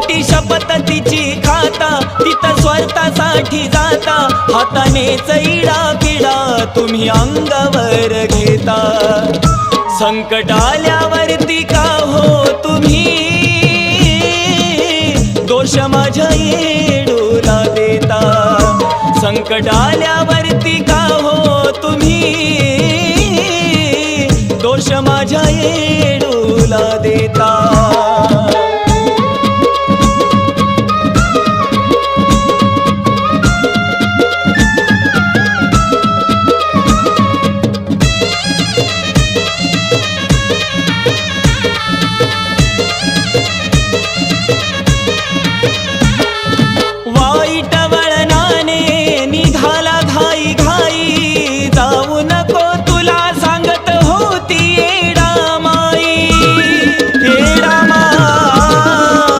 खोटी शपथ तिची खाता, तिथं स्वार्थासाठी जाता, हातानेच इडा पिडा तुम्ही अंगावर घेता। संकट आल्यावरती का हो तुम्ही दोष माझ्या येडूला देता। संकट आल्यावरती का हो तुम्ही दोष माझ्या येडूला देता।